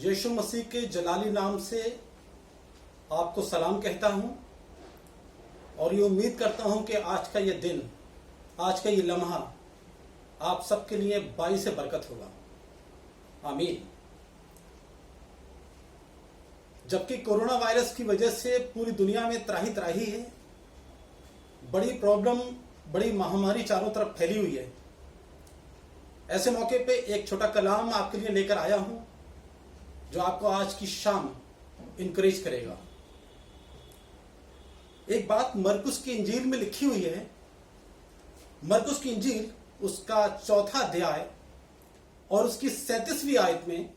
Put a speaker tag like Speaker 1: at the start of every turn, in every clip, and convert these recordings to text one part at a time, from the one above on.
Speaker 1: यीशु मसीह के जलाली नाम से आपको सलाम कहता हूं और ये उम्मीद करता हूं कि आज का ये दिन, आज का ये लम्हा आप सबके लिए बाइस से बरकत होगा। आमीन। जबकि कोरोना वायरस की वजह से पूरी दुनिया में त्राही त्राही है, बड़ी प्रॉब्लम, बड़ी महामारी चारों तरफ फैली हुई है। ऐसे मौके पे एक छोटा कलाम आपके लिए लेकर आया हूं जो आपको आज की शाम इंकरेज करेगा। एक बात मरकुस की इंजील में लिखी हुई है। मरकुस की इंजील उसका 4था अध्याय और उसकी 37वीं आयत में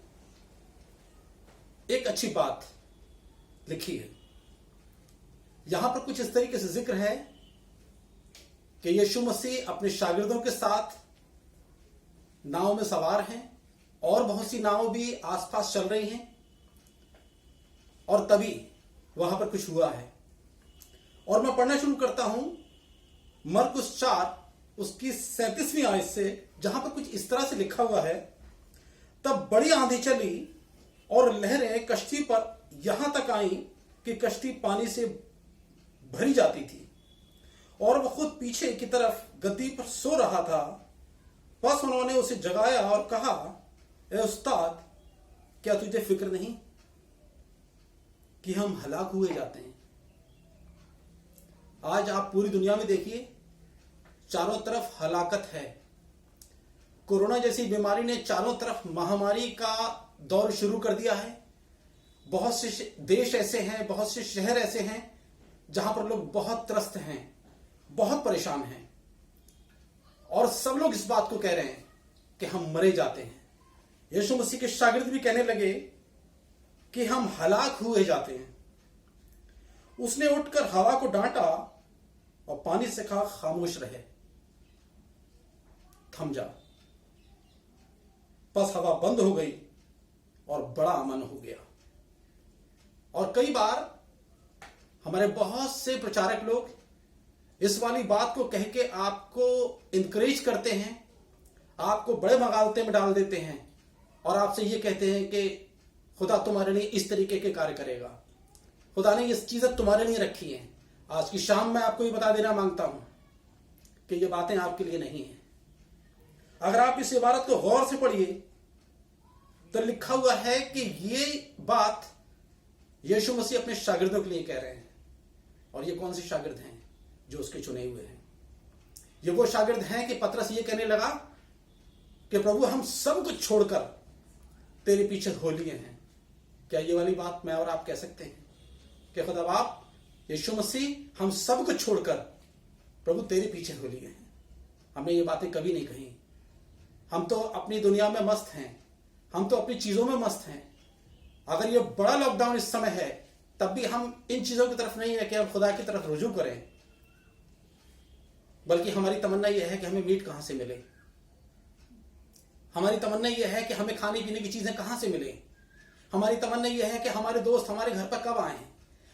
Speaker 1: एक अच्छी बात लिखी है। यहां पर कुछ इस तरीके से जिक्र है कि यीशु मसीह अपने शागिर्दों के साथ नाव में सवार हैं और बहुत सी नाव भी आसपास चल रही हैं और तभी वहां पर कुछ हुआ है। और मैं पढ़ना शुरू करता हूं मरकुस 4 उसकी 37वीं आयत से, जहां पर कुछ इस तरह से लिखा हुआ है, तब बड़ी आंधी चली और लहरें कश्ती पर यहां तक आई कि कश्ती पानी से भरी जाती थी और वह खुद पीछे की तरफ गद्दी पर सो रहा था। बस उन्होंने उसे जगाया और कहा, ए उस्ताद, क्या तुझे फिक्र नहीं कि हम हलाक हुए जाते हैं? आज आप पूरी दुनिया में देखिए, चारों तरफ हलाकत है। कोरोना जैसी बीमारी ने चारों तरफ महामारी का दौर शुरू कर दिया है। बहुत से देश ऐसे हैं, बहुत से शहर ऐसे हैं जहां पर लोग बहुत त्रस्त हैं, बहुत परेशान हैं और सब लोग इस बात को कह रहे हैं कि हम मरे जाते हैं। यीशु मसीह के शागिर्द भी कहने लगे कि हम हलाक हुए जाते हैं। उसने उठकर हवा को डांटा और पानी से कहा, खामोश रहे, थम जा। बस हवा बंद हो गई और बड़ा अमन हो गया। और कई बार हमारे बहुत से प्रचारक लोग इस वाली बात को कह के आपको इंकरेज करते हैं, आपको बड़े मगालते में डाल देते हैं और आपसे ये कहते हैं कि खुदा तुम्हारे लिए इस तरीके के कार्य करेगा, खुदा ने ये चीजें तुम्हारे लिए रखी हैं। आज की शाम मैं आपको ये बता देना मांगता हूं कि ये बातें आपके लिए नहीं है। अगर आप इस इबारत को गौर से पढ़िए तो लिखा हुआ है कि ये बात यीशु मसीह अपने शागिर्दों के लिए कह रहे हैं। और ये कौन से शागिर्द हैं? जो उसके चुने हुए हैं। ये वो शागिर्द हैं कि पतरस ये कहने लगा कि प्रभु, हम सब कुछ छोड़कर तेरे पीछे हो लिए हैं। क्या ये वाली बात मैं और आप कह सकते हैं कि खुदा बाप, यीशु मसीह, हम सब कुछ छोड़कर प्रभु तेरे पीछे हो लिए हैं? हमने ये बातें कभी नहीं कही। हम तो अपनी दुनिया में मस्त हैं, हम तो अपनी चीजों में मस्त हैं। अगर ये बड़ा लॉकडाउन इस समय है तब भी हम इन चीजों की तरफ नहीं है कि हम खुदा की तरफ रुजू करें, बल्कि हमारी तमन्ना यह है कि हमें मीट कहां से मिले। हमारी तमन्ना यह है कि हमें खाने पीने की चीजें कहां से मिले। हमारी तमन्ना यह है कि हमारे दोस्त हमारे घर पर कब आए।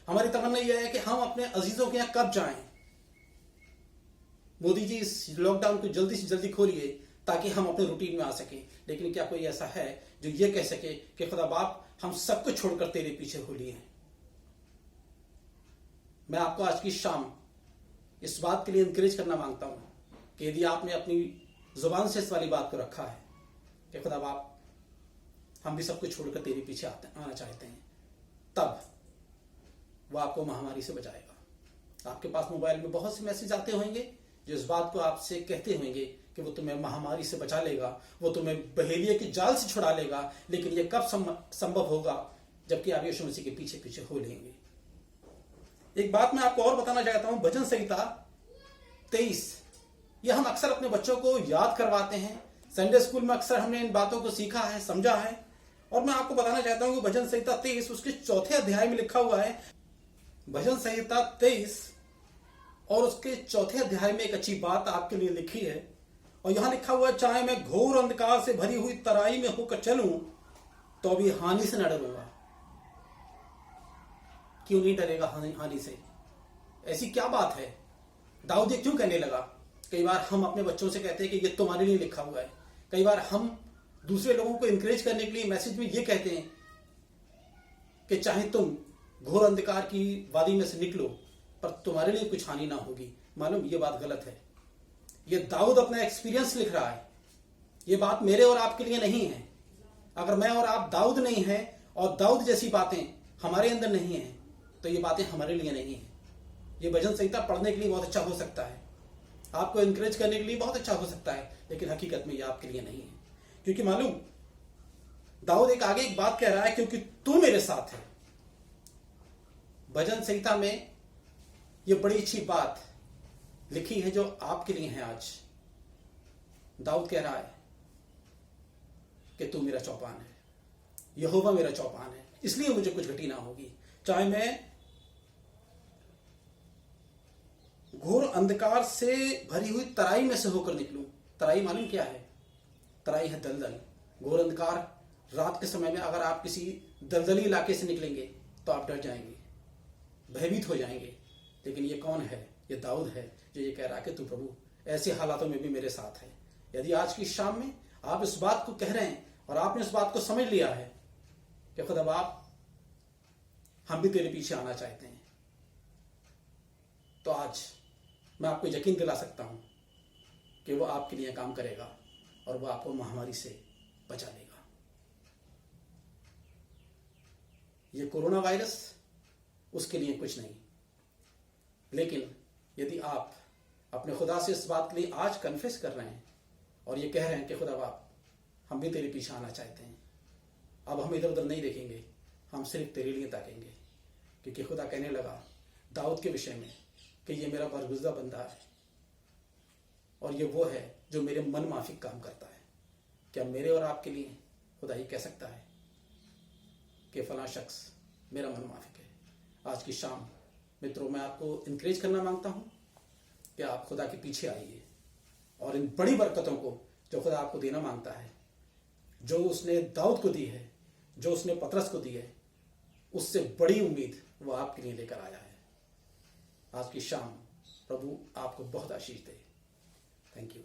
Speaker 1: हमारी तमन्ना यह है कि हम अपने अजीजों के यहां कब जाएं। मोदी जी, इस लॉकडाउन को जल्दी से जल्दी खोलिए ताकि हम अपने रूटीन में आ सकें। लेकिन क्या कोई ऐसा है जो ये कह सके कि खुदा बाप, हम सब कुछ छोड़कर तेरे पीछे हो लिए हैं? मैं आपको आज की शाम इस बात के लिए इंकरेज करना मांगता हूं कि यदि आपने अपनी जुबान से इस वाली बात को रखा है कि खुदा बाप, हम भी सब कुछ छोड़कर तेरे पीछे आना चाहते हैं, तब वह आपको महामारी से बचाएगा। आपके पास मोबाइल में बहुत से मैसेज आते होंगे जो इस बात को आपसे कहते होंगे कि वो तुम्हें महामारी से बचा लेगा, वो तुम्हें बहेलिये के जाल से छुड़ा लेगा। लेकिन ये कब संभव होगा? जबकि आप यीशु मसीह के पीछे पीछे हो लेंगे। एक बात मैं आपको और बताना चाहता हूं, भजन संहिता 23, यह हम अक्सर अपने बच्चों को याद करवाते हैं। संडे स्कूल में अक्सर हमने इन बातों को सीखा है, समझा है। और मैं आपको बताना चाहता हूं कि भजन संहिता 23 उसके 4थे अध्याय में लिखा हुआ है। भजन संहिता 23 और उसके 4थे अध्याय में एक अच्छी बात आपके लिए लिखी है। और यहां लिखा हुआ है, चाहे मैं घोर अंधकार से भरी हुई तराई में होकर चलूं तो भी हानि से न डरूंगा। क्यों नहीं डरेगा हानि से? ऐसी क्या बात है? दाऊद ये क्यों कहने लगा? कई बार हम अपने बच्चों से कहते हैं कि ये तुम्हारे लिए लिखा हुआ है। कई बार हम दूसरे लोगों को इंकरेज करने के लिए मैसेज में ये कहते हैं कि चाहे तुम घोर अंधकार की वादी में से निकलो पर तुम्हारे लिए कुछ हानि ना होगी। मालूम ये बात गलत है। ये दाऊद अपना एक्सपीरियंस लिख रहा है, ये बात मेरे और आपके लिए नहीं है। अगर मैं और आप दाऊद नहीं हैं और दाऊद जैसी बातें हमारे अंदर नहीं है तो ये बातें हमारे लिए नहीं है। ये भजन संहिता पढ़ने के लिए बहुत अच्छा हो सकता है, आपको एनकरेज करने के लिए बहुत अच्छा हो सकता है, लेकिन हकीकत में ये आपके लिए नहीं है। क्योंकि मालूम दाऊद आगे एक बात कह रहा है, क्योंकि तू मेरे साथ है। भजन संहिता में ये बड़ी अच्छी बात लिखी है जो आपके लिए है। आज दाऊद कह रहा है कि तू मेरा चौपान है, यहोवा मेरा चौपान है, इसलिए मुझे कुछ घटी ना होगी। चाहे मैं घोर अंधकार से भरी हुई तराई में से होकर निकलूं। तराई मालूम क्या है? तराई है दलदल। घोर अंधकार रात के समय में अगर आप किसी दलदली इलाके से निकलेंगे तो आप डर जाएंगे, भयभीत हो जाएंगे। लेकिन ये कौन है? ये दाऊद है जो ये कह रहा है कि तू प्रभु ऐसे हालातों में भी मेरे साथ है। यदि आज की शाम में आप इस बात को कह रहे हैं और आपने इस बात को समझ लिया है कि खुदा बाप हम भी तेरे पीछे आना चाहते हैं, तो आज मैं आपको यकीन दिला सकता हूं कि वो आपके लिए काम करेगा और वो आपको महामारी से बचा लेगा। ये कोरोना वायरस उसके लिए कुछ नहीं, लेकिन यदि आप अपने खुदा से इस बात के लिए आज कन्फेस कर रहे हैं और ये कह रहे हैं कि खुदा बाप हम भी तेरे पीछे आना चाहते हैं, अब हम इधर उधर नहीं देखेंगे, हम सिर्फ तेरे लिए ताकेंगे। क्योंकि खुदा कहने लगा दाऊद के विषय में कि ये मेरा बरगुज़िदा बंदा है और ये वो है जो मेरे मन माफिक काम करता है। क्या मेरे और आपके लिए खुदा ही कह सकता है कि फला शख्स मेरा मन माफिक है? आज की शाम मित्रों मैं आपको इंकरेज करना मांगता हूं कि आप खुदा के पीछे आइए और इन बड़ी बरकतों को जो खुदा आपको देना मांगता है, जो उसने दाऊद को दी है, जो उसने पतरस को दी है, उससे बड़ी उम्मीद वो आपके लिए लेकर आया है। आज की शाम प्रभु आपको बहुत आशीष दे। Thank you.